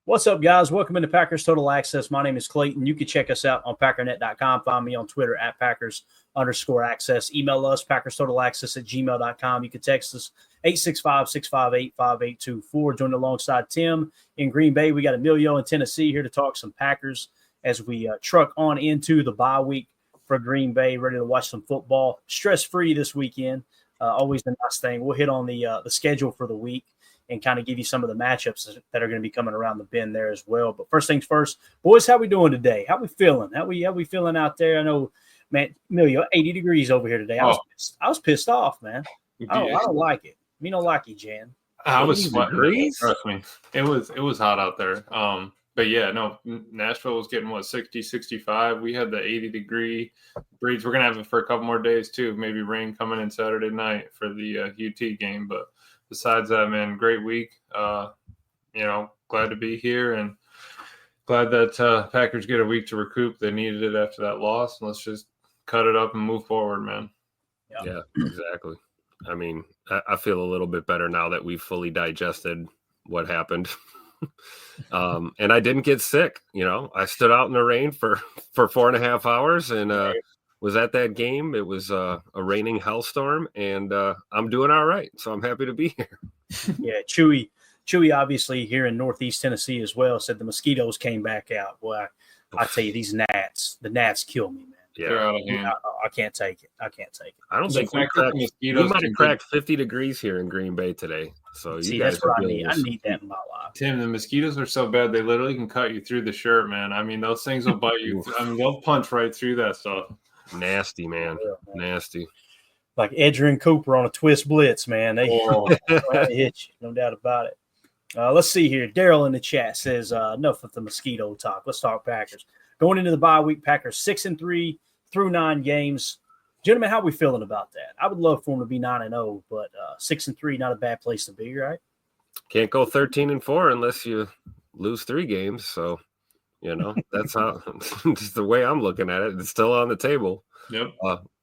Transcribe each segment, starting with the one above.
What's up, guys? Welcome into Packers Total Access. My name is Clayton. You can check us out on packernet.com. Find me on Twitter at Packers_access. Email us, PackersTotalAccess@gmail.com. You can text us 865-658-5824. Join alongside Tim in Green Bay. We got Emilio in Tennessee here to talk some Packers as we truck on into the bye week for Green Bay, ready to watch some football. Stress-free this weekend. Always a nice thing. We'll hit on the schedule for the week and kind of give you some of the matchups that are going to be coming around the bend there as well. But first things first, boys, how we doing today? How we feeling? How we feeling out there? I know, man, Emilio, 80 degrees over here today. I was pissed off, man. I don't like it. Me don't like it, Jan. I was sweating. Trust me. It was hot out there. But yeah, no, Nashville was getting 60, 65. We had the 80-degree breeze. We're gonna have it for a couple more days too. Maybe rain coming in Saturday night for the UT game. But besides that, man, great week. Glad to be here and glad that Packers get a week to recoup. They needed it after that loss. Let's just cut it up and move forward, man. Yeah, exactly. I mean, I feel a little bit better now that we've fully digested what happened. And I didn't get sick. I stood out in the rain for 4.5 hours and was at that game. It was a raining hellstorm, and I'm doing all right. So I'm happy to be here. Yeah, Chewy obviously here in Northeast Tennessee as well said the mosquitoes came back out. Well, I tell you, the gnats kill me, man. Yeah, I can't take it. I don't think we might have cracked 50 degrees here in Green Bay today. So you guys, that's what I need. I need that in my life. Tim, the mosquitoes are so bad they literally can cut you through the shirt, man. I mean, those things will bite you. I mean, they'll punch right through that stuff. Nasty, man. Nasty. Like Edgerrin Cooper on a twist blitz, man. They hit you, no doubt about it. Let's see here. Daryl in the chat says, enough of the mosquito talk. Let's talk Packers. Going into the bye week, Packers 6-3 through 9 games. Gentlemen, how are we feeling about that? I would love for them to be 9-0, but 6-3, not a bad place to be, right? Can't go 13-4 unless you lose 3 games. So, that's how just the way I'm looking at it. It's still on the table. Yep.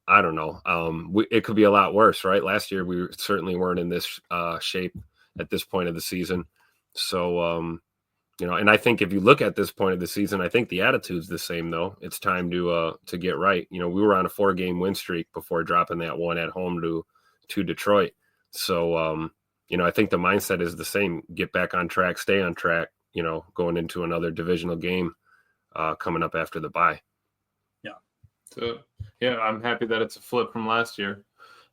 I don't know. It could be a lot worse, right? Last year, we certainly weren't in this shape at this point of the season. So, and I think if you look at this point of the season, I think the attitude's the same, though. It's time to get right. We were on a 4-game win streak before dropping that one at home to Detroit. So, I think the mindset is the same. Get back on track, stay on track, going into another divisional game coming up after the bye. Yeah. So, I'm happy that it's a flip from last year.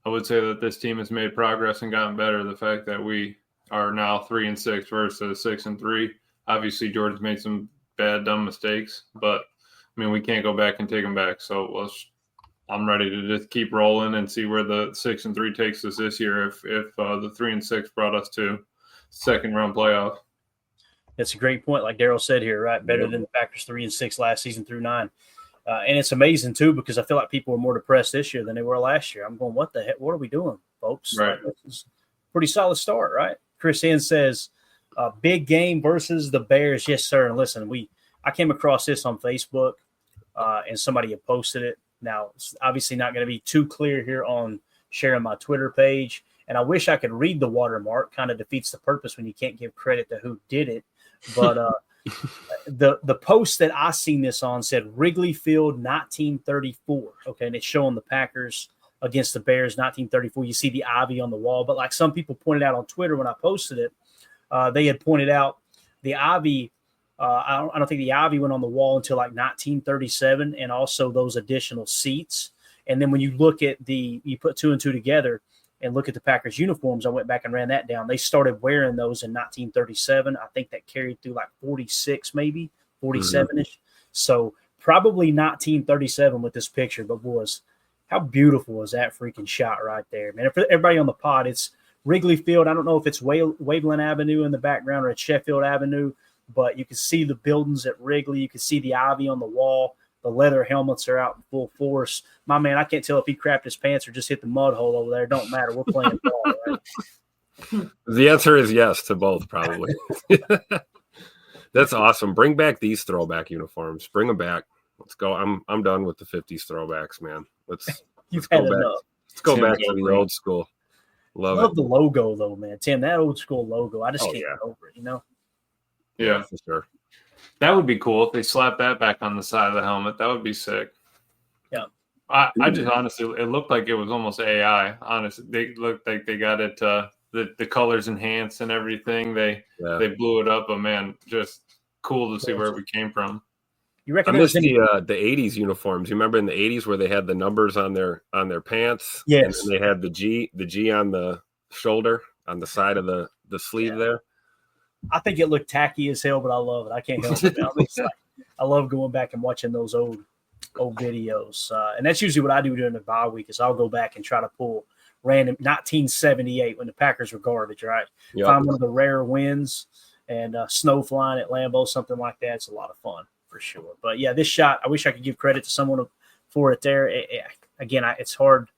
I would say that this team has made progress and gotten better. The fact that we are now 3-6 versus 6-3. Obviously, Jordan's made some bad, dumb mistakes, but I mean, we can't go back and take them back. So I'm ready to just keep rolling and see where the 6-3 takes us this year. If the 3-6 brought us to second round playoff. That's a great point. Like Daryl said here, right? Better than the Packers 3-6 last season through 9. And it's amazing too, because I feel like people are more depressed this year than they were last year. I'm going, what the heck? What are we doing, folks? Right. Like, this is a pretty solid start, right? Chris N says, big game versus the Bears. Yes, sir. And listen, I came across this on Facebook and somebody had posted it. Now, it's obviously not going to be too clear here on sharing my Twitter page. And I wish I could read the watermark. Kind of defeats the purpose when you can't give credit to who did it. But the post that I seen this on said Wrigley Field 1934. Okay, and it's showing the Packers against the Bears 1934. You see the ivy on the wall. But like some people pointed out on Twitter when I posted it, they had pointed out the ivy. I don't think the ivy went on the wall until like 1937, and also those additional seats. And then when you look at you put 2 and 2 together and look at the Packers uniforms, I went back and ran that down. They started wearing those in 1937. I think that carried through like 46, maybe 47-ish. So probably 1937 with this picture. But boys, how beautiful was that freaking shot right there, man? For everybody on the pod, it's Wrigley Field. I don't know if it's Waveland Avenue in the background or it's Sheffield Avenue, but you can see the buildings at Wrigley. You can see the ivy on the wall. The leather helmets are out in full force. My man, I can't tell if he crapped his pants or just hit the mud hole over there. Don't matter. We're playing ball, right? The answer is yes to both, probably. That's awesome. Bring back these throwback uniforms. Bring them back. Let's go. I'm done with the 50s throwbacks, man. Let's go back. Let's go back to the old school. Love the logo, though, man. Tim, that old school logo, I just can't get over it, Yeah, for sure. That would be cool if they slapped that back on the side of the helmet. That would be sick. Yeah. I just honestly, it looked like it was almost AI. Honestly, they looked like they got it, the colors enhanced and everything. They blew it up, but man, just cool to see where we came from. You reckon I miss the 80s uniforms. You remember in the 80s where they had the numbers on their pants? Yes. And then they had the G on the shoulder, on the side of the sleeve there. I think it looked tacky as hell, but I love it. I can't help it. I love going back and watching those old videos. And that's usually what I do during the bye week is I'll go back and try to pull random 1978 when the Packers were garbage, right? Yep. Find one of the rare wins and snow flying at Lambeau, something like that. It's a lot of fun for sure. But yeah, this shot, I wish I could give credit to someone for it there. It's hard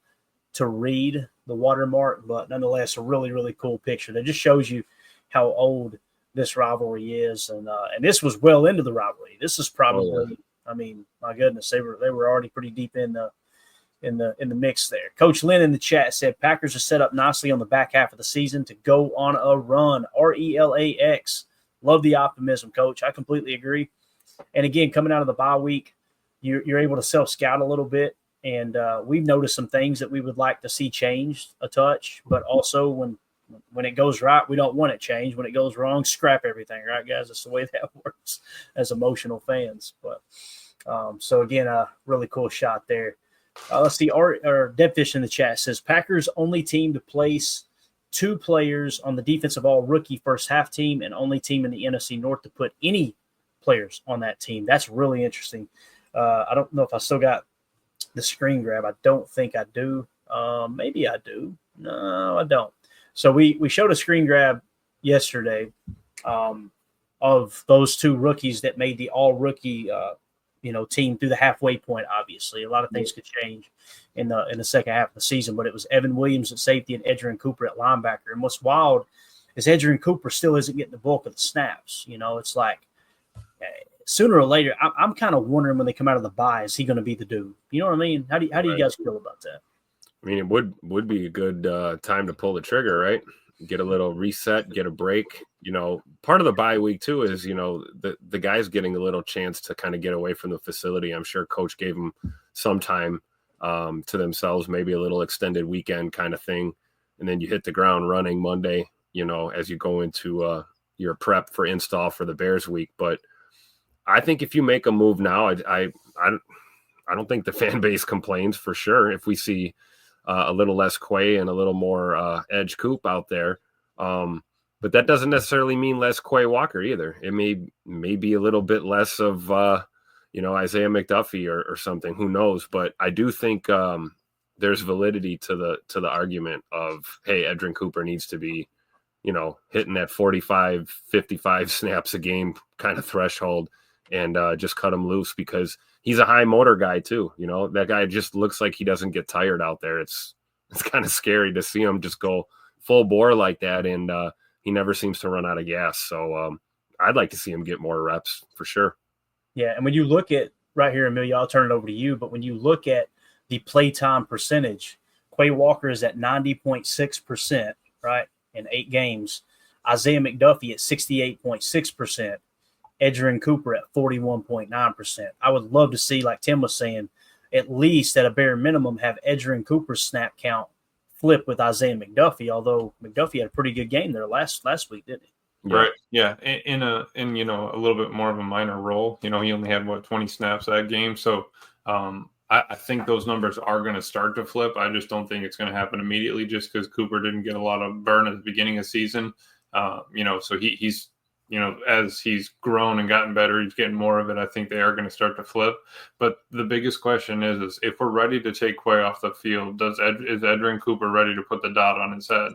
to read the watermark, but nonetheless, a really, really cool picture that just shows you how old this rivalry is. And this was well into the rivalry. This is probably, I mean, my goodness, they were already pretty deep in the mix there. Coach Lynn in the chat said Packers are set up nicely on the back half of the season to go on a run. RELAX. Love the optimism, Coach. I completely agree. And again, coming out of the bye week, you're able to self-scout a little bit. And we've noticed some things that we would like to see changed a touch. But also when it goes right, we don't want it changed. When it goes wrong, scrap everything, right, guys? That's the way that works as emotional fans. But so, again, a really cool shot there. Let's see. Our Deadfish in the chat says Packers only team to place 2 players on the defensive all-rookie first half team and only team in the NFC North to put any players on that team. That's really interesting. I don't know if I still got the screen grab. I don't think I do. Maybe I do. No, I don't. So we showed a screen grab yesterday of those 2 rookies that made the all-rookie team through the halfway point. Obviously, a lot of things could change in the second half of the season, but it was Evan Williams at safety and Edgerrin Cooper at linebacker. And what's wild is Edgerrin Cooper still isn't getting the bulk of the snaps. It's like sooner or later, I'm kind of wondering when they come out of the bye, is he going to be the dude? You know what I mean? How do you guys feel about that? I mean, it would be a good time to pull the trigger, right? Get a little reset, get a break. Part of the bye week too is, the guys getting a little chance to kind of get away from the facility. I'm sure coach gave them some time to themselves, maybe a little extended weekend kind of thing. And then you hit the ground running Monday, as you go into your prep for install for the Bears week. But I think if you make a move now, I don't think the fan base complains for sure if we see a little less Quay and a little more Edge Coop out there. But that doesn't necessarily mean less Quay Walker either. It may be a little bit less of, Isaiah McDuffie or something. Who knows? But I do think there's validity to the argument of, hey, Edgerrin Cooper needs to be, hitting that 45, 55 snaps a game kind of threshold and just cut him loose because he's a high motor guy too. That guy just looks like he doesn't get tired out there. It's kind of scary to see him just go full bore like that. And he never seems to run out of gas. So I'd like to see him get more reps for sure. Yeah. And when you look at right here, Amelia, I'll turn it over to you. But when you look at the playtime percentage, Quay Walker is at 90.6%, right, in 8 games. Isaiah McDuffie at 68.6%. Edgerrin Cooper at 41.9%. I would love to see, like Tim was saying, at least at a bare minimum, have Edgerrin Cooper's snap count flip with Isaiah McDuffie, although McDuffie had a pretty good game there last week, didn't he? Yeah. Right. Yeah. In a little bit more of a minor role. He only had 20 snaps that game. So I think those numbers are going to start to flip. I just don't think it's going to happen immediately just because Cooper didn't get a lot of burn at the beginning of the season. So he's as he's grown and gotten better, he's getting more of it. I think they are going to start to flip. But the biggest question is if we're ready to take Quay off the field, is Edgerrin Cooper ready to put the dot on his head?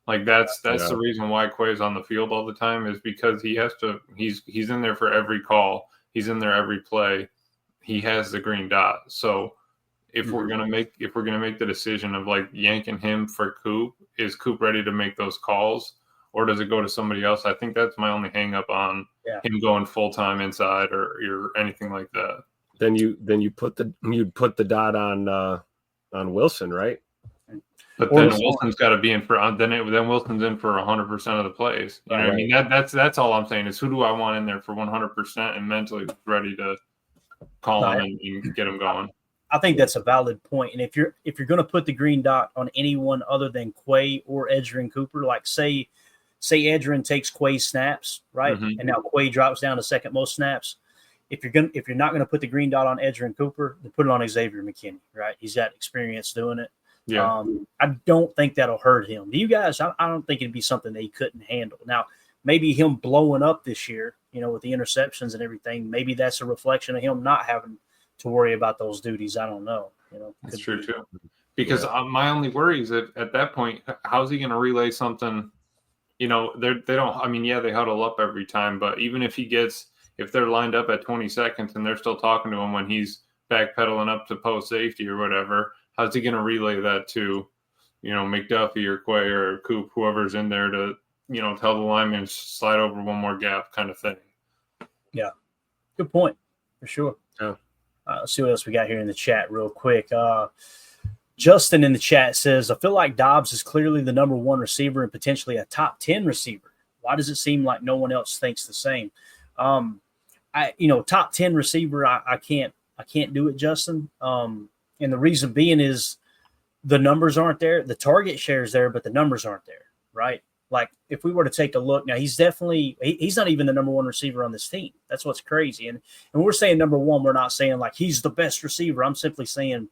Like that's the reason why Quay is on the field all the time is because he has to. He's in there for every call. He's in there every play. He has the green dot. So if we're gonna make the decision of like yanking him for Coop, is Coop ready to make those calls? Or does it go to somebody else? I think that's my only hang up on him going full time inside or anything like that. Then you'd put the dot on Wilson, right? But then Wilson's got to be in for then Wilson's in for 100% of the plays. You know what I mean? That's all I'm saying is who do I want in there for 100% and mentally ready to call him and get him going. I think that's a valid point. And if you're going to put the green dot on anyone other than Quay or Edgerrin Cooper, like say Edgerrin takes Quay's snaps, right, and now Quay drops down to second most snaps. If you're not going to put the green dot on Edgerrin Cooper, then put it on Xavier McKinney, right? He's got experience doing it. Yeah. I don't think that'll hurt him. Do you guys? I don't think it'd be something that he couldn't handle. Now, maybe him blowing up this year, with the interceptions and everything, maybe that's a reflection of him not having to worry about those duties. I don't know. That's true too. Because my only worry is that at that point, how's he going to relay something? They don't. I mean, they huddle up every time, but even if they're lined up at 20 seconds and they're still talking to him when he's backpedaling up to post safety or whatever. How's he going to relay that to, McDuffie or Quay or Coop, whoever's in there to, tell the lineman to slide over one more gap kind of thing? Yeah. Good point. For sure. Yeah. Let's see what else we got here in the chat real quick. Justin in the chat says, I feel like Dobbs is clearly the number one receiver and potentially a top 10 receiver. Why does it seem like no one else thinks the same? Top 10 receiver, I can't do it, Justin. And the reason being is the numbers aren't there. The target share is there, but the numbers aren't there, right? Like if we were to take a look now, he's not even the number one receiver on this team. That's what's crazy. And we're saying number one, we're not saying like he's the best receiver. I'm simply saying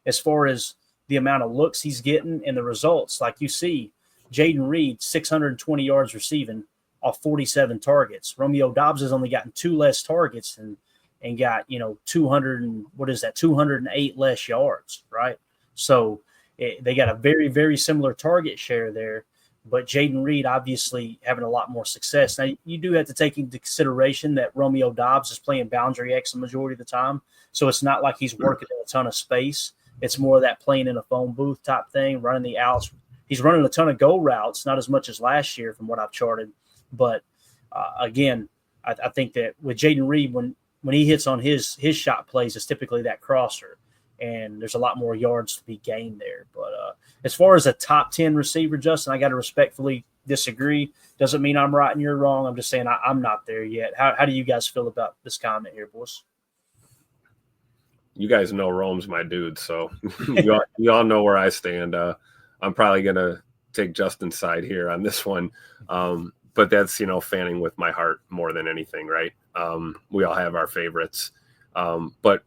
as far as the amount of looks he's getting and the results, like you see Jaden Reed, 620 yards receiving off 47 targets. Romeo Dobbs has only gotten 2 less targets and got, 208 less yards, right? So they got a very, very similar target share there, but Jaden Reed obviously having a lot more success. Now, you do have to take into consideration that Romeo Dobbs is playing boundary X the majority of the time, so it's not like he's working in a ton of space. It's more of that playing in a phone booth type thing, running the outs. He's running a ton of go routes, not as much as last year from what I've charted. But, again, I think that with Jaden Reed, when he hits on his shot plays, it's typically that crosser, and there's a lot more yards to be gained there. But as far as a top 10 receiver, Justin, I got to respectfully disagree. Doesn't mean I'm right and you're wrong. I'm just saying I'm not there yet. How do you guys feel about this comment here, boys? You guys know Rome's my dude, so you all know where I stand. I'm probably going to take Justin's side here on this one. But that's, fanning with my heart more than anything, right? We all have our favorites. But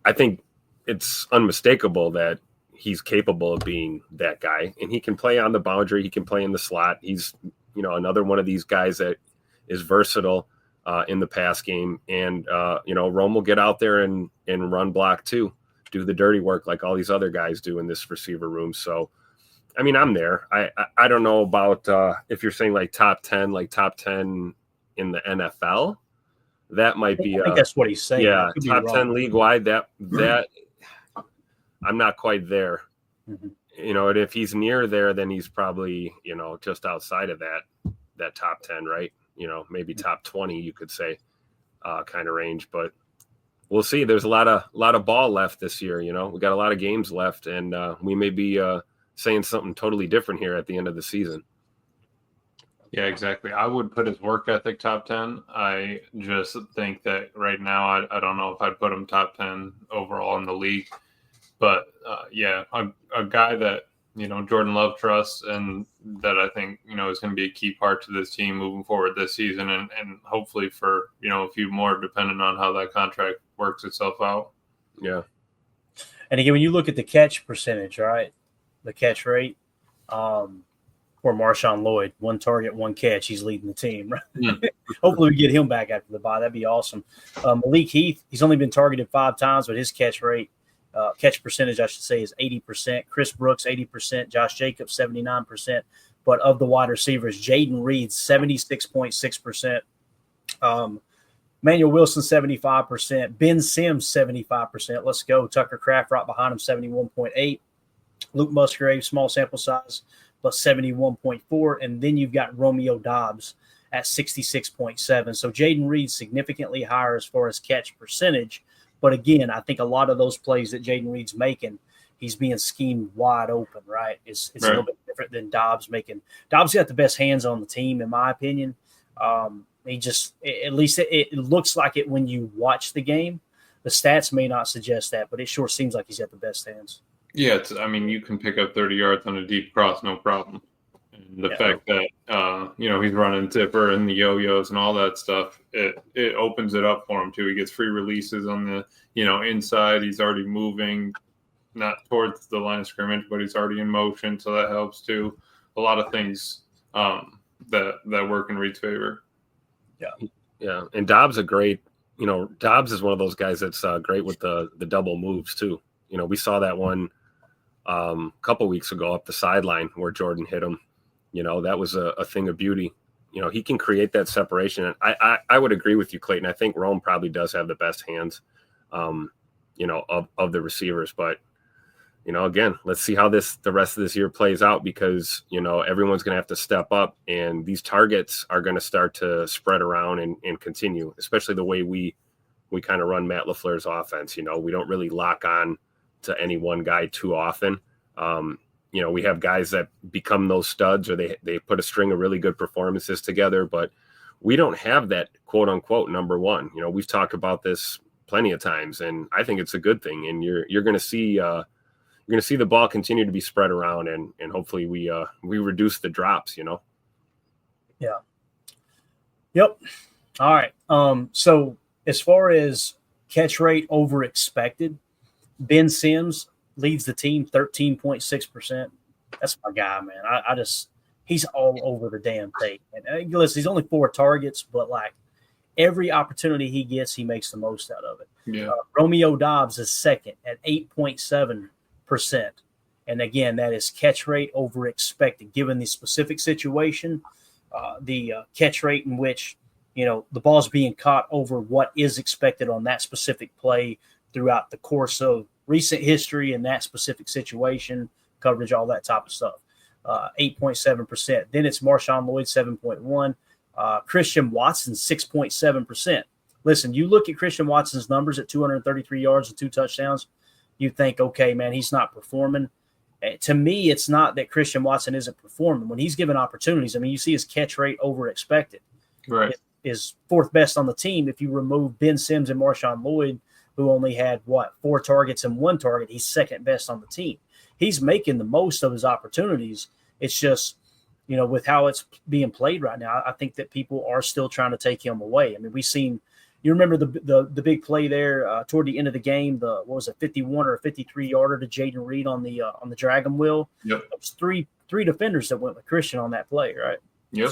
I think it's unmistakable that he's capable of being that guy. And he can play on the boundary. He can play in the slot. He's, another one of these guys that is versatile in the pass game. And, Rome will get out there and run block too, do the dirty work like all these other guys do in this receiver room. So, I mean, I'm there. I don't know about if you're saying like top 10 in the NFL. That might be. I think that's what he's saying. Yeah, top 10 league wide. That I'm not quite there. Mm-hmm. And if he's near there, then he's probably just outside of that top 10, right? Maybe top 20, you could say, kind of range. But we'll see. There's a lot of ball left this year. We got a lot of games left, and we may be saying something totally different here at the end of the season. Yeah, exactly. I would put his work ethic top 10. I just think that right now, I don't know if I'd put him top 10 overall in the league. But, a guy that, Jordan Love trusts and that I think, is going to be a key part to this team moving forward this season and hopefully for, a few more, depending on how that contract works itself out. Yeah. And again, when you look at the catch percentage, right, the catch rate, or Marshawn Lloyd, 1 target, 1 catch, he's leading the team. Right? Mm. Hopefully we get him back after the bye. That'd be awesome. Malik Heath, he's only been targeted 5 times, but his catch percentage, I should say, is 80%. Chris Brooks, 80%. Josh Jacobs, 79%. But of the wide receivers, Jaden Reed, 76.6%. Manuel Wilson, 75%. Ben Sims, 75%. Let's go. Tucker Kraft right behind him, 71.8%. Luke Musgrave, small sample size, but 71.4%. And then you've got Romeo Dobbs at 66.7%. So Jaden Reed significantly higher as far as catch percentage. But again, I think a lot of those plays that Jaden Reed's making, he's being schemed wide open, right? It's Right. a little bit different than Dobbs making. Dobbs got the best hands on the team, in my opinion. He just, at least it looks like it when you watch the game. The stats may not suggest that, but it sure seems like he's got the best hands. Yeah, you can pick up 30 yards on a deep cross, no problem. And the fact that he's running tipper and the yo-yos and all that stuff, it opens it up for him too. He gets free releases on the inside. He's already moving, not towards the line of scrimmage, but he's already in motion, so that helps too. A lot of things that work in Reed's favor. Yeah, and Dobbs Dobbs is one of those guys that's great with the double moves too. We saw that one a couple weeks ago up the sideline where Jordan hit him. That was a thing of beauty. He can create that separation. And I would agree with you, Clayton. I think Rome probably does have the best hands, of the receivers. But, again, let's see how the rest of this year plays out because, everyone's going to have to step up and these targets are going to start to spread around and continue, especially the way we kind of run Matt LaFleur's offense. We don't really lock on to any one guy too often. We have guys that become those studs or they put a string of really good performances together, but we don't have that quote unquote number one. We've talked about this plenty of times and I think it's a good thing. And you're going to see the ball continue to be spread around and hopefully we reduce the drops, Yeah. Yep. All right. So as far as catch rate over expected, Ben Sims leads the team 13.6%. That's my guy, man. He's all over the damn thing. And listen, he's only 4 targets, but like every opportunity he gets, he makes the most out of it. Yeah. Romeo Dobbs is second at 8.7%. And again, that is catch rate over expected, given the specific situation, the catch rate in which, the ball's being caught over what is expected on that specific play throughout the course of recent history in that specific situation, coverage, all that type of stuff. 8.7%. Then it's Marshawn Lloyd, 7.1. Christian Watson, 6.7%. Listen, you look at Christian Watson's numbers at 233 yards and 2 touchdowns, you think, okay, man, he's not performing. To me, it's not that Christian Watson isn't performing. When he's given opportunities, you see his catch rate over expected. Right. Is 4th best on the team. If you remove Ben Sims and Marshawn Lloyd, who only had 4 targets and 1 target, he's 2nd best on the team. He's making the most of his opportunities. It's just, with how it's being played right now, I think that people are still trying to take him away. We've seen, you remember the big play there toward the end of the game, 51 or a 53 yarder to Jaden Reed on the Dragon Wheel. Yep. It was three defenders that went with Christian on that play, right? Yep.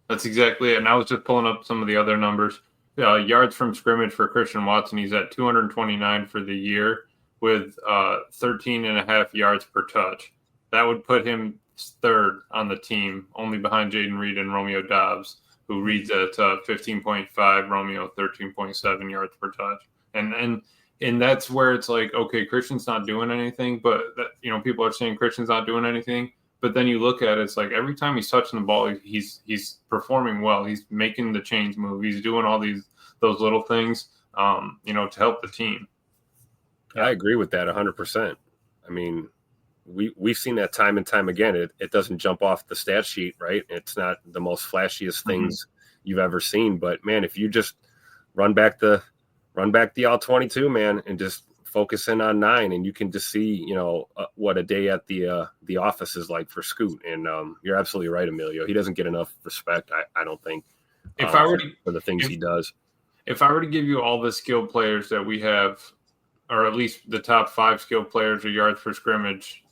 That's exactly it. And I was just pulling up some of the other numbers. Yards from scrimmage for Christian Watson, he's at 229 for the year with 13.5 yards per touch. That would put him 3rd on the team, only behind Jaden Reed and Romeo Dobbs, who reads at 15.5, Romeo 13.7 yards per touch. And that's where it's like, okay, Christian's not doing anything, but people are saying Christian's not doing anything. But then you look at it, it's like every time he's touching the ball, he's performing well. He's making the chains move. He's doing all those little things, to help the team. I agree with that 100%. We've seen that time and time again. It doesn't jump off the stat sheet, right? It's not the most flashiest things you've ever seen. But man, if you just run back the all 22, man, and just focus in on 9, and you can just see, what a day at the office is like for Scoot. And you're absolutely right, Emilio. He doesn't get enough respect, I don't think, for the things he does. If I were to give you all the skilled players that we have, or at least the top 5 skilled players or yards from scrimmage,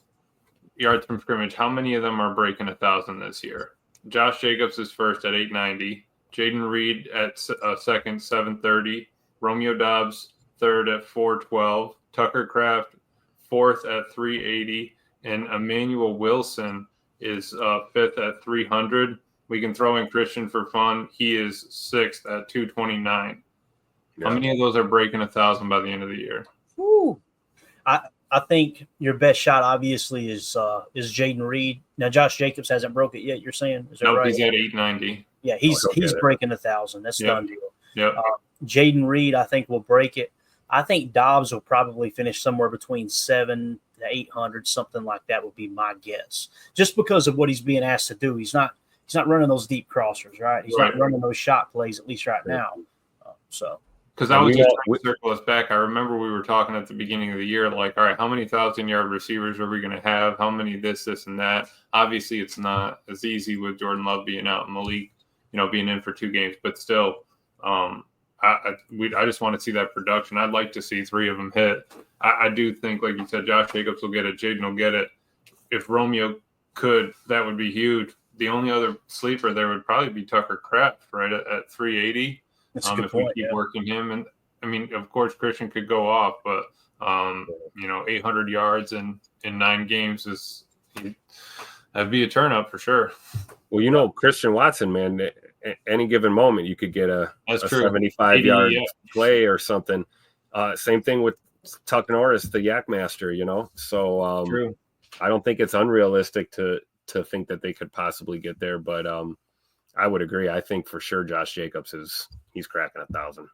how many of them are breaking 1,000 this year? Josh Jacobs is first at 890. Jaden Reed at second, 730. Romeo Dobbs third at 412. Tucker Kraft fourth at 380. And Emmanuel Wilson is 5th at 300. We can throw in Christian for fun. He is 6th at 229. Yeah. How many of those are breaking 1,000 by the end of the year? Woo. I think your best shot obviously is Jaden Reed. Now Josh Jacobs hasn't broke it yet. You're saying? Is that right? He's at 890. Yeah, he's breaking 1,000. That's done deal. Yep. Jaden Reed, I think, will break it. I think Dobbs will probably finish somewhere between 7 to 800, something like that would be my guess. Just because of what he's being asked to do. He's not running those deep crossers, right? He's not running those shot plays, at least right now. Because I was just trying to circle us back. I remember we were talking at the beginning of the year, like, all right, how many 1,000-yard receivers are we going to have? How many this, and that? Obviously, it's not as easy with Jordan Love being out in the league, being in for 2 games. But still, I just want to see that production. I'd like to see 3 of them hit. I do think, like you said, Josh Jacobs will get it. Jaden will get it. If Romeo could, that would be huge. The only other sleeper there would probably be Tucker Kraft, right, at 380. If we keep working him. And, I mean, of course, Christian could go off, but, 800 yards in 9 games that'd be a turn up for sure. Well, Christian Watson, man, at any given moment, you could get a 75-yard play or something. Same thing with Tuck Norris, the Yak Master, So True. I don't think it's unrealistic to think that they could possibly get there, but I would agree. I think for sure Josh Jacobs he's cracking 1,000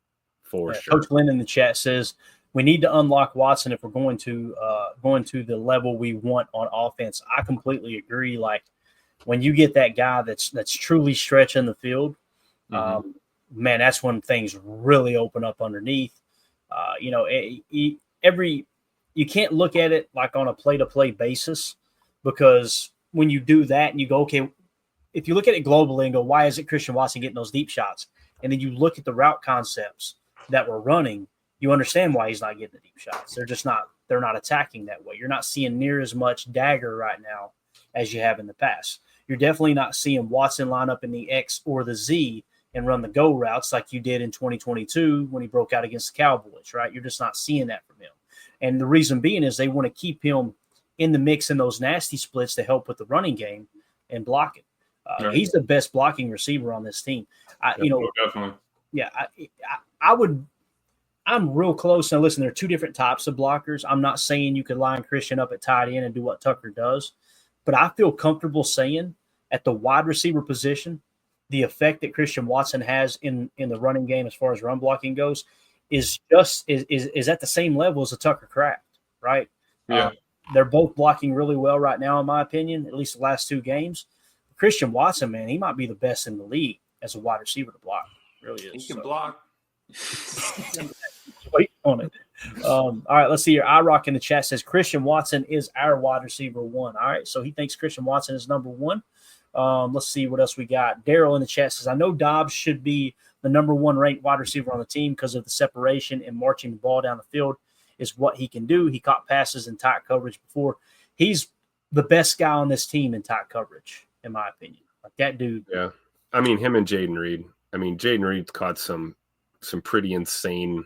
for sure. Coach Lynn in the chat says we need to unlock Watson if we're going to the level we want on offense. I completely agree. Like when you get that guy that's truly stretching the field, man, that's when things really open up underneath. You can't look at it like on a play-to-play basis, because when you do that and you go, okay, if you look at it globally and go, why isn't Christian Watson getting those deep shots? And then you look at the route concepts that we're running, you understand why he's not getting the deep shots. They're not attacking that way. You're not seeing near as much dagger right now as you have in the past. You're definitely not seeing Watson line up in the X or the Z and run the go routes like you did in 2022 when he broke out against the Cowboys, right? You're just not seeing that from him. And the reason being is they want to keep him in the mix in those nasty splits to help with the running game and blocking. He's the best blocking receiver on this team. Definitely. Yeah, I'm real close. Now, listen, there are 2 different types of blockers. I'm not saying you could line Christian up at tight end and do what Tucker does, but I feel comfortable saying at the wide receiver position, the effect that Christian Watson has in the running game as far as run blocking goes is at the same level as a Tucker Kraft, right? Yeah. They're both blocking really well right now, in my opinion, at least the last 2 games. Christian Watson, man, he might be the best in the league as a wide receiver to block. Really is. He can block. Wait on it. All right, let's see here. iRock in the chat says Christian Watson is our wide receiver 1. All right, so he thinks Christian Watson is number 1. Let's see what else we got. Daryl in the chat says, I know Dobbs should be the number 1 ranked wide receiver on the team because of the separation and marching the ball down the field is what he can do. He caught passes in tight coverage before. He's the best guy on this team in tight coverage, in my opinion. Like that dude. Yeah. I mean, him and Jaden Reed. I mean, Jaden Reed caught some pretty insane,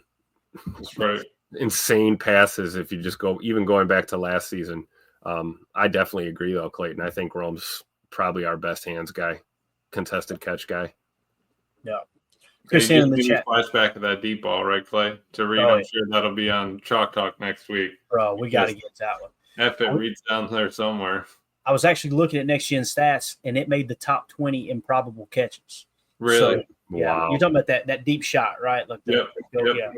insane passes. If you just go, even going back to last season, I definitely agree though, Clayton. I think Rome's probably our best hands guy, contested catch guy. Yeah. Christian in the chat. Flashback of that deep ball, right, Clay? To Reed, I'm sure that'll be on Chalk Talk next week. Bro, we got to get that one. Reed's down there somewhere. I was actually looking at next gen stats, and it made the top 20 improbable catches. Really? So, yeah, wow. You're talking about that deep shot, right? Like yep. Yeah.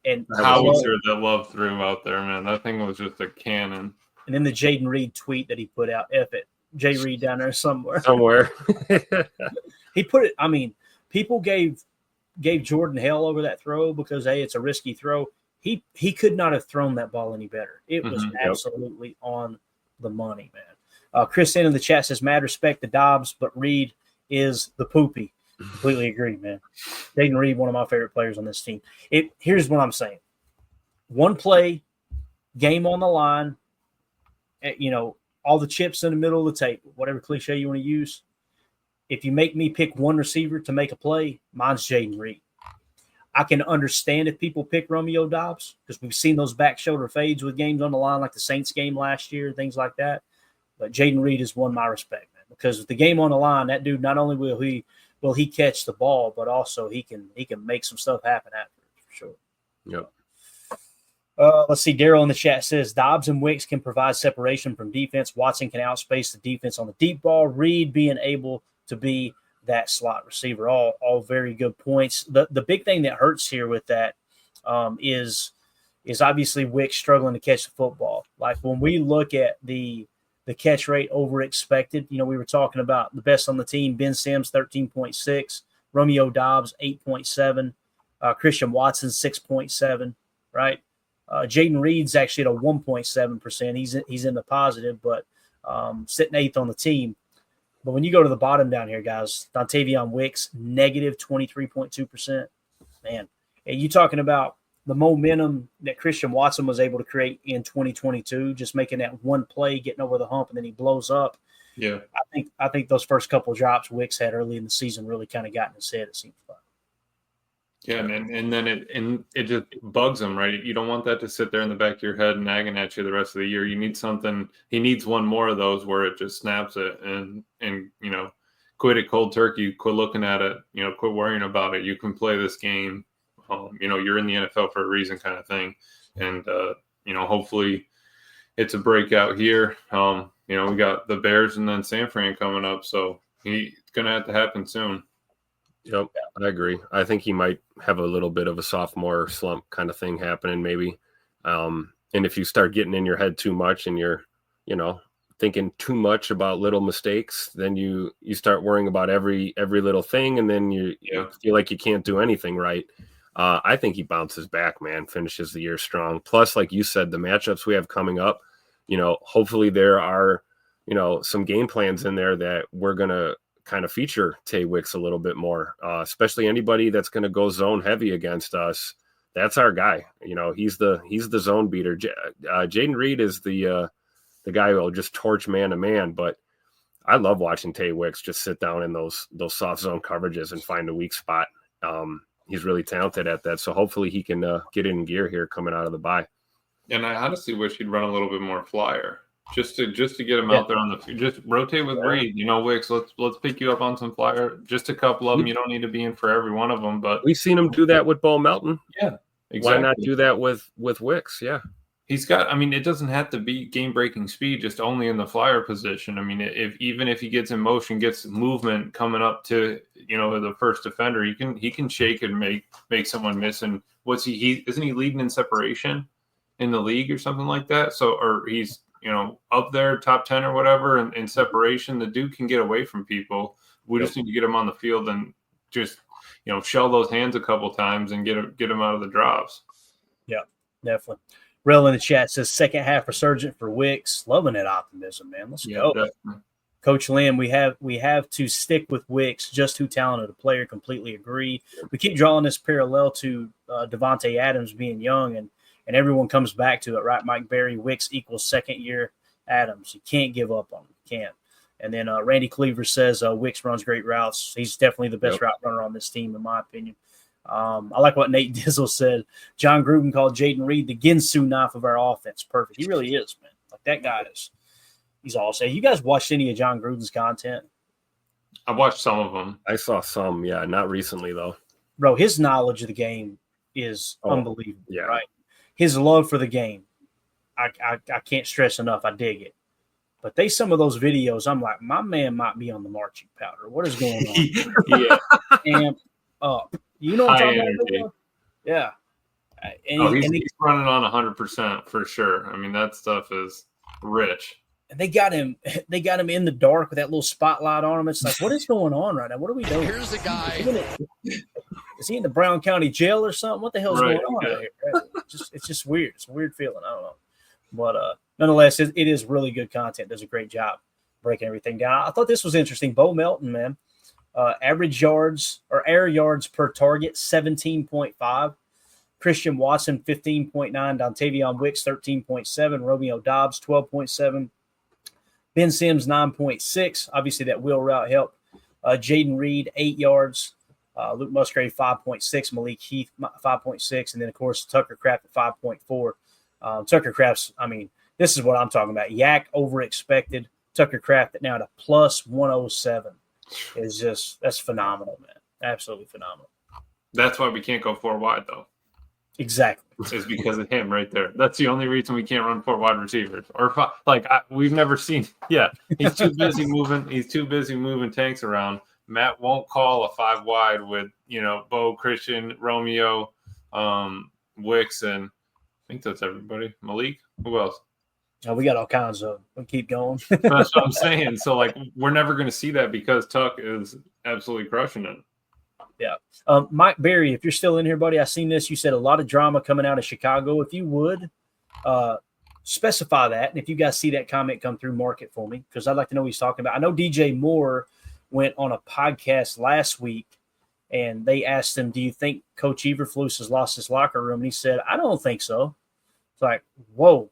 And how was there that Love threw out there, man? That thing was just a cannon. And then the Jaden Reed tweet that he put out, F it. Jay Reed down there somewhere. He put it, I mean, people gave Jordan hell over that throw because, hey, it's a risky throw. He could not have thrown that ball any better. It was absolutely on the money, man. Chris in the chat says, mad respect to Dobbs, but Reed is the poopy. Completely agree, man. Jaden Reed, one of my favorite players on this team. Here's what I'm saying. One play, game on the line, all the chips in the middle of the table, whatever cliche you want to use. If you make me pick one receiver to make a play, mine's Jaden Reed. I can understand if people pick Romeo Dobbs because we've seen those back shoulder fades with games on the line like the Saints game last year, things like that. But Jaden Reed has won my respect, man, because with the game on the line, that dude, not only will he catch the ball, but also he can make some stuff happen after it, for sure. Yep. Let's see. Daryl in the chat says Dobbs and Wicks can provide separation from defense. Watson can outspace the defense on the deep ball. Reed being able to be that slot receiver. All very good points. The big thing that hurts here with that is obviously Wicks struggling to catch the football. Like when we look at the catch rate over expected, we were talking about the best on the team, Ben Sims 13.6, Romeo Dobbs 8.7, Christian Watson 6.7, right? Jaden Reed's actually at a 1.7%. He's in the positive, but sitting 8th on the team. But when you go to the bottom down here, guys, Dontavion Wicks negative 23.2%. Man, and you talking about the momentum that Christian Watson was able to create in 2022, just making that one play, getting over the hump, and then he blows up. Yeah, I think those first couple of drops Wicks had early in the season really kind of got in his head. It seems like. Yeah, and then it just bugs him, right? You don't want that to sit there in the back of your head and nagging at you the rest of the year. You need something. He needs one more of those where it just snaps it and quit it cold turkey. Quit looking at it. Quit worrying about it. You can play this game. You're in the NFL for a reason, kind of thing. And hopefully it's a breakout here. We got the Bears and then San Fran coming up, so it's gonna have to happen soon. Yep, I agree. I think he might have a little bit of a sophomore slump kind of thing happening, maybe. And if you start getting in your head too much and you're, thinking too much about little mistakes, then you start worrying about every little thing, and then you feel like you can't do anything right. I think he bounces back, man, finishes the year strong. Plus, like you said, the matchups we have coming up, hopefully there are, some game plans in there that we're going to kind of feature Tay Wicks a little bit more, especially anybody that's going to go zone heavy against us. That's our guy. He's the zone beater. Jaden Reed is the guy who will just torch man to man. But I love watching Tay Wicks just sit down in those soft zone coverages and find a weak spot. He's really talented at that. So hopefully he can get in gear here coming out of the bye. And I honestly wish he'd run a little bit more flyer. Just to get him out there on the field. Just rotate with Reed. Wicks, let's pick you up on some flyer. Just a couple of them. You don't need to be in for every one of them. But we've seen him do that with Bo Melton. Yeah, exactly. Why not do that with Wicks? Yeah. He's got. It doesn't have to be game-breaking speed. Just only in the flyer position. Even if he gets in motion, gets movement coming up to the first defender, he can shake and make someone miss. And isn't he leading in separation in the league or something like that? Or he's up there, top 10 or whatever, and in separation, the dude can get away from people. We just need to get him on the field and just, shell those hands a couple times and get him out of the drops. Yeah, definitely. Rel in the chat says second half resurgent for Wicks. Loving that optimism, man. Let's go. Definitely. Coach Lynn, we have to stick with Wicks. Just too talented a player. Completely agree. We keep drawing this parallel to Devontae Adams being young, and everyone comes back to it, right? Mike Berry, Wicks equals second-year Adams. You can't give up on him. You can't. And then Randy Cleaver says Wicks runs great routes. He's definitely the best route runner on this team, in my opinion. I like what Nate Dizzle said. John Gruden called Jaden Reed the Ginsu knife of our offense. Perfect. He really is, man. Like that guy he's awesome. You guys watched any of John Gruden's content? I watched some of them. I saw some, yeah, not recently though. Bro, his knowledge of the game is unbelievable, right? His love for the game, I can't stress enough. I dig it. But some of those videos, I'm like, my man might be on the marching powder. What is going on? Amp up. You know what I'm talking about? Yeah. And he's running on 100% for sure. That stuff is rich. And they got him in the dark with that little spotlight on him. It's like, what is going on right now? What are we doing? Here's a guy. Is he in the Brown County Jail or something? What the hell's going on out here? It's just weird. It's a weird feeling. I don't know. But nonetheless, it is really good content. Does a great job breaking everything down. I thought this was interesting. Bo Melton, man. Average yards or air yards per target, 17.5. Christian Watson, 15.9. Dontavion Wicks, 13.7. Romeo Dobbs, 12.7. Ben Sims, 9.6. Obviously, that wheel route helped. Jaden Reed, 8 yards. Luke Musgrave, 5.6. Malik Heath, 5.6. And then, of course, Tucker Kraft at 5.4. Tucker Kraft's, this is what I'm talking about. Yak over expected. Tucker Kraft at now to plus 107. That's phenomenal, man. Absolutely phenomenal. That's why we can't go 4 wide, though. Exactly. It's because of him right there. That's the only reason we can't run 4 wide receivers. Or we've never seen. Yeah, he's too busy moving. He's too busy moving tanks around. Matt won't call a 5 wide with Bo, Christian, Romeo, Wicks, and I think that's everybody. Malik. Who else? Oh, we got all kinds of. We'll keep going. That's what I'm saying. So, like, we're never going to see that because Tuck is absolutely crushing it. Yeah. Mike Berry, if you're still in here, buddy, I seen this. You said a lot of drama coming out of Chicago. If you would specify that, and if you guys see that comment come through, mark it for me because I'd like to know what he's talking about. I know DJ Moore went on a podcast last week, and they asked him, do you think Coach Eberflus has lost his locker room? And he said, I don't think so. It's like, whoa.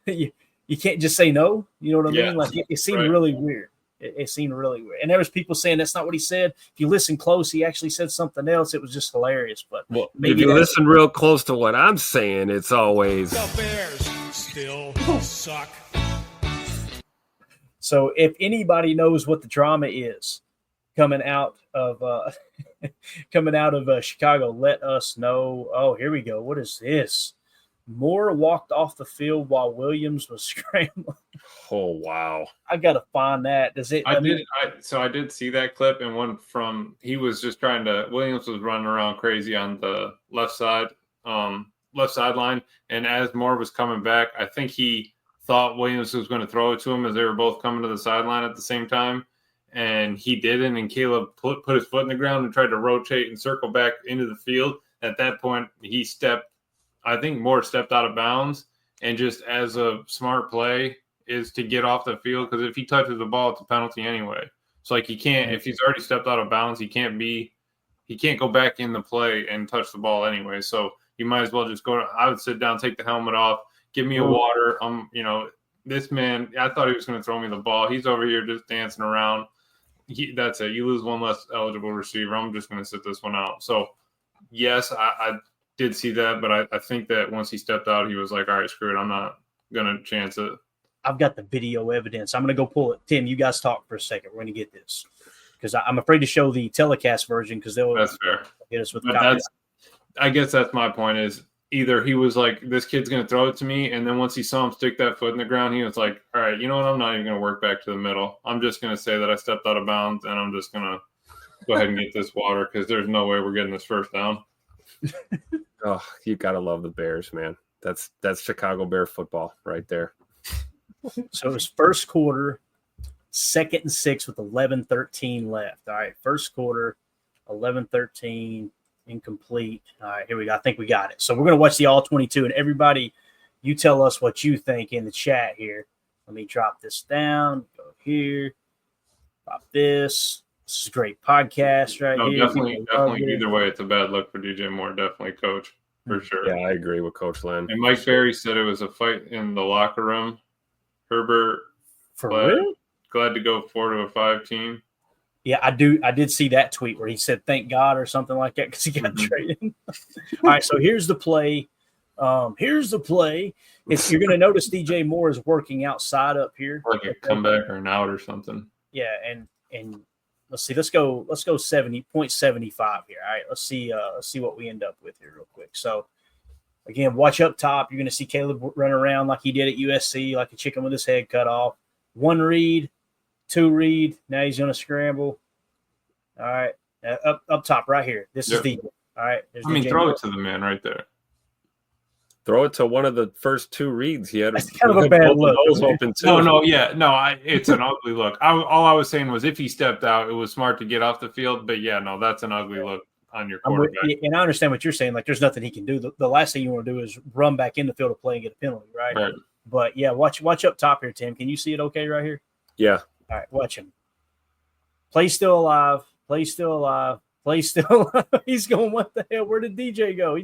you can't just say no. You know what I mean? Like it seemed really weird. It seemed really weird. And there was people saying that's not what he said. If you listen close, he actually said something else. It was just hilarious. But if you listen real close to what I'm saying, it's always the Bears still suck. So if anybody knows what the drama is coming out of Chicago, let us know. Oh, here we go. What is this? Moore walked off the field while Williams was scrambling. Oh, wow. I got to find that. Does it? I did see that clip, and one from he was just Williams was running around crazy on the left sideline, and as Moore was coming back, I think he thought Williams was going to throw it to him as they were both coming to the sideline at the same time, and he didn't, and Caleb put his foot in the ground and tried to rotate and circle back into the field. At that point, I think Moore stepped out of bounds, and just as a smart play is to get off the field because if he touches the ball, it's a penalty anyway. So like he can't, if he's already stepped out of bounds, he can't go back in the play and touch the ball anyway. So you might as well just go. I would sit down, take the helmet off, give me a water. This man, I thought he was going to throw me the ball. He's over here just dancing around. That's it. You lose one less eligible receiver. I'm just going to sit this one out. So yes, I did see that, but I think that once he stepped out, he was like, all right, screw it. I'm not going to chance it. I've got the video evidence. I'm going to go pull it. Tim, you guys talk for a second. We're going to get this because I'm afraid to show the telecast version because that's fair. Get us with I guess that's my point is either he was like, this kid's going to throw it to me. And then once he saw him stick that foot in the ground, he was like, all right, you know what? I'm not even going to work back to the middle. I'm just going to say that I stepped out of bounds and I'm just going to go ahead and get this water because there's no way we're getting this first down. Oh, you gotta love the Bears, man. That's Chicago Bear football right there. So it was first quarter, 2nd and 6 with 11:13 left. All right, first quarter, 11:13, incomplete. All right, here we go. I think we got it. So we're gonna watch the all 22, and everybody, you tell us what you think in the chat here. Let me drop this down. Go here. Drop this. This is a great podcast right here. Definitely. Either way, it's a bad look for DJ Moore. Definitely, Coach, for sure. Yeah, I agree with Coach Lynn. And Mike Berry said it was a fight in the locker room. Herbert, glad to go 4-5 team. Yeah, I did see that tweet where he said "thank God" or something like that because he got traded. All right, so here's the play. You're going to notice DJ Moore is working outside up here, like a comeback or an out or something. Yeah, and. Let's see. Let's go 70.75 here. All right. Let's see what we end up with here real quick. So again, watch up top. You're going to see Caleb run around like he did at USC, like a chicken with his head cut off. 1 read, 2 read. Now he's going to scramble. All right. Up top right here. This is DJ. All right. Throw it to the man right there. Throw it to one of the first 2 reads. He had That's kind of a bad look. Open too. It's an ugly look. All I was saying was if he stepped out, it was smart to get off the field. But that's an ugly look on your quarterback. And I understand what you're saying. Like, there's nothing he can do. The last thing you want to do is run back in the field of play and get a penalty, right? But yeah, watch up top here, Tim. Can you see it okay right here? Yeah. All right, watch him. Play still alive. He's going, what the hell? Where did DJ go? He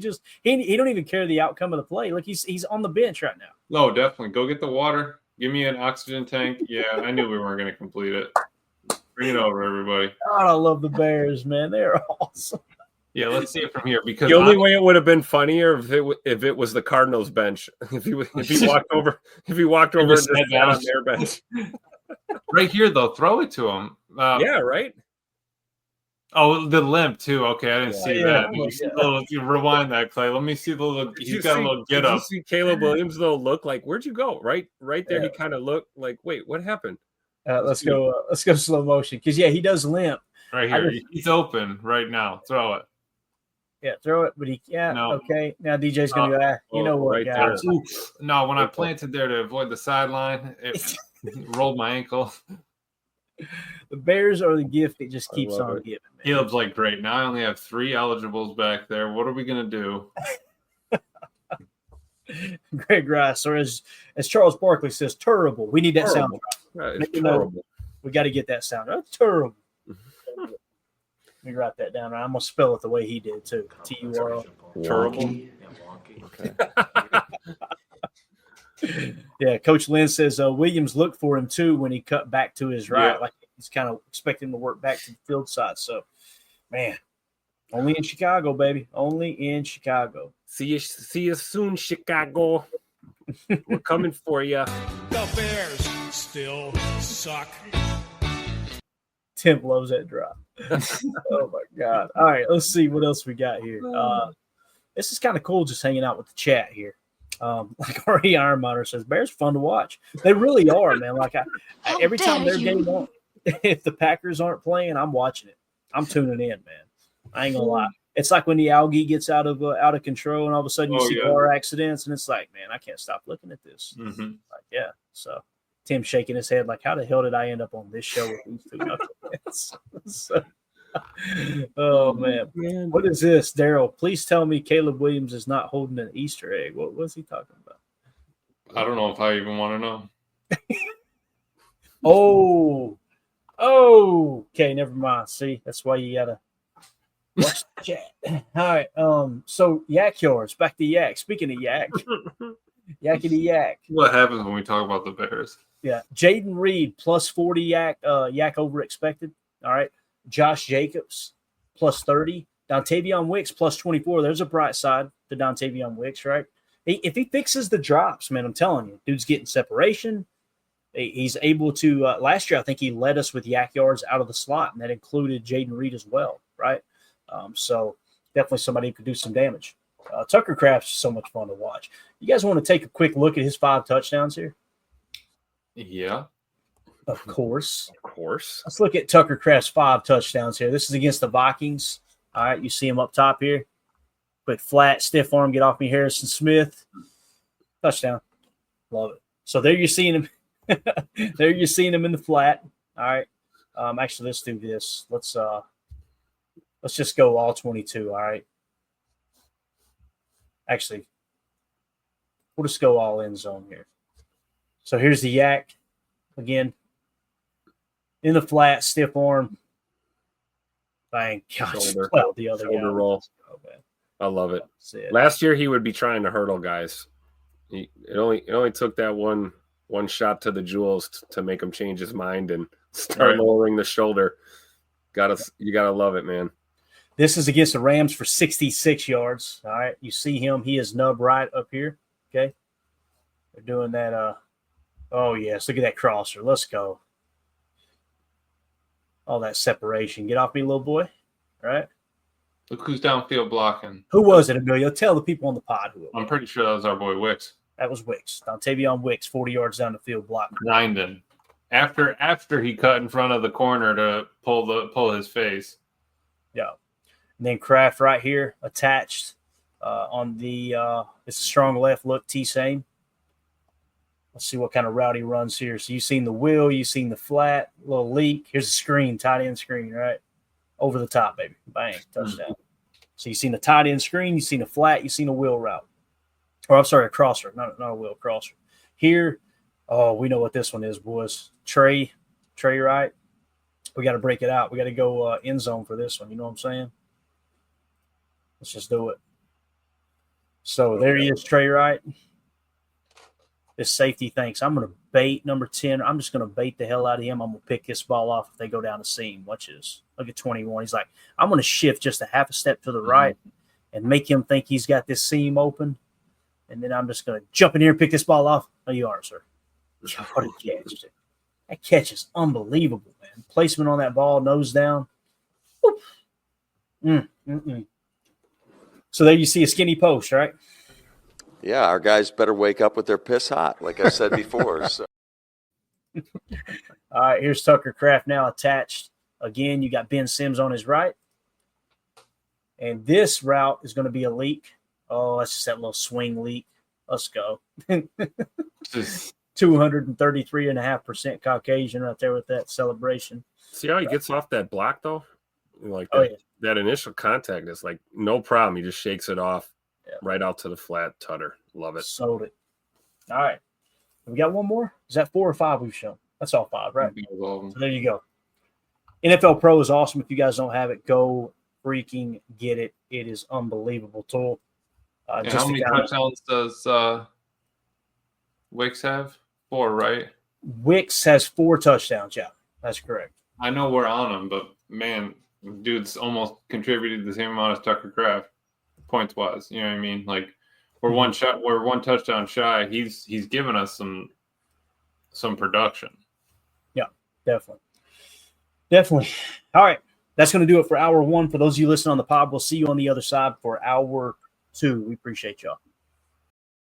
don't even care the outcome of the play. Look, he's on the bench right now. No, definitely. Go get the water. Give me an oxygen tank. Yeah, I knew we weren't going to complete it. Bring it over, everybody. God, I love the Bears, man. They're awesome. Yeah, let's see it from here because the only way it would have been funnier if it was the Cardinals bench. If he walked over and just sat on their bench. Right here, though, throw it to him. Yeah, right. Oh, the limp too. Okay, I didn't see that. You rewind that, Clay. Let me see the little. He's got a little get up. You see Caleb Williams though look like, where'd you go? Right there. He kind of looked like, wait, what happened? Let's go slow motion because he does limp. Right here, he's open right now. Throw it. Yeah, throw it. But No. okay. Now DJ's going to go, you know what, right guys? there. No, when I planted there to avoid the sideline, it rolled my ankle. The Bears are the gift that just I keeps love on it. giving, man. Caleb's like, great. Now I only have 3 eligibles back there. What are we going to do? Greg Rice, or as Charles Barkley says, terrible. We need that sound drop. Yeah, it's terrible. We got to get that sound. That's terrible. Let me write that down. I'm gonna spell it the way he did too. Turl. Terrible. Okay. Yeah, Coach Lynn says Williams looked for him too when he cut back to his right, like he's kind of expecting him to work back to the field side. So, man, only in Chicago, baby. Only in Chicago. See you soon, Chicago. We're coming for you. The Bears still suck. Tim loves that drop. Oh my God! All right, let's see what else we got here. This is kind of cool, just hanging out with the chat here. Like R.E. Ironmonger says, Bears are fun to watch. They really are, man. Like every time they're getting on, if the Packers aren't playing, I'm watching it. I'm tuning in, man. I ain't gonna lie. It's like when the algae gets out of control, and all of a sudden you see car accidents, and it's like, man, I can't stop looking at this. Mm-hmm. Like, yeah. So Tim shaking his head, like, how the hell did I end up on this show with these two knuckleheads? So, oh man, what is this, Daryl? Please tell me Caleb Williams is not holding an Easter egg. What was he talking about? I don't know if I even want to know. Okay, never mind. See, that's why you gotta watch the chat. All right. So Yak Yards, back to Yak. Speaking of Yak, Yakety Yak. What happens when we talk about the Bears? Yeah, Jaden Reed plus 40 Yak over expected. All right. Josh Jacobs plus 30. Dontavion Wicks plus 24. There's a bright side to Dontavion Wicks, right? If he fixes the drops, man, I'm telling you, dude's getting separation. He's able to last year, I think he led us with yak yards out of the slot, and that included Jaden Reed as well, right? So definitely somebody who could do some damage. Tucker Kraft's so much fun to watch. You guys want to take a quick look at his 5 touchdowns here? Yeah. Of course. Of course. Let's look at Tucker Kraft's 5 touchdowns here. This is against the Vikings. All right, you see him up top here. Quick flat, stiff arm, get off me, Harrison Smith. Touchdown. Love it. So there you're seeing him. There you're seeing him in the flat. All right. Actually, let's do this. Let's just go all 22. All right. Actually, we'll just go all end zone here. So here's the yak again. In the flat, stiff arm. Bang. Shoulder. Well, the other Shoulder guy. roll. Oh, man. I love it. That's it. Last year he would be trying to hurdle guys. It only took that one shot to the jewels to make him change his mind and start lowering the shoulder. You gotta love it, man. This is against the Rams for 66 yards. All right, you see him. He is nub right up here. Okay, they're doing that. Oh yes, look at that crosser. Let's go. All that separation. Get off me, little boy. All right. Look who's downfield blocking. Who was it, Emilio? Tell the people on the pod who it was. I'm pretty sure that was our boy Wicks. That was Wicks. Dontavion Wicks, 40 yards down the field blocking. Grinding. After he cut in front of the corner to pull his face. Yeah. And then Kraft right here attached on the it's a strong left look, T-Sane. Let's see what kind of route he runs here. So you've seen the wheel, you've seen the flat, little leak. Here's a screen, tight end screen, right? Over the top, baby. Bang, touchdown. So you've seen the tight end screen, you've seen a flat, you've seen a wheel route. Or I'm sorry, a crosser, not a wheel, crosser. Here, we know what this one is, boys. Trey right. We got to break it out. We got to go end zone for this one. You know what I'm saying? Let's just do it. So there he is, Trey Wright. This safety thinks, I'm going to bait number 10. I'm just going to bait the hell out of him. I'm going to pick this ball off if they go down the seam. Watch this. Look at 21. He's like, I'm going to shift just a half a step to the right and make him think he's got this seam open. And then I'm just going to jump in here and pick this ball off. No, you aren't, sir. What a catch. That catch is unbelievable, man. Placement on that ball, nose down. So there you see a skinny post, right? Yeah, our guys better wake up with their piss hot, like I said before. So. All right, here's Tucker Kraft now attached. Again, you got Ben Sims on his right. And this route is going to be a leak. Oh, that's just that little swing leak. Let's go. 233.5% Caucasian right there with that celebration. See how he gets off that block, though? Like that, that initial contact is like no problem. He just shakes it off right out to the flat tutter. Love it. Sold it. All right. We got one more? Is that 4 or 5 we've shown? That's all 5, right? So there you go. NFL Pro is awesome. If you guys don't have it, go freaking get it. It is unbelievable tool. How many touchdowns does Wicks have? 4, right? Wicks has 4 touchdowns. Yeah, that's correct. I know we're on him, but man, dude's almost contributed the same amount as Tucker Kraft points wise. You know what I mean? Like we're one touchdown shy. He's given us some production. Yeah, definitely. All right. That's going to do it for hour 1. For those of you listening on the pod, we'll see you on the other side for hour 2. We appreciate y'all.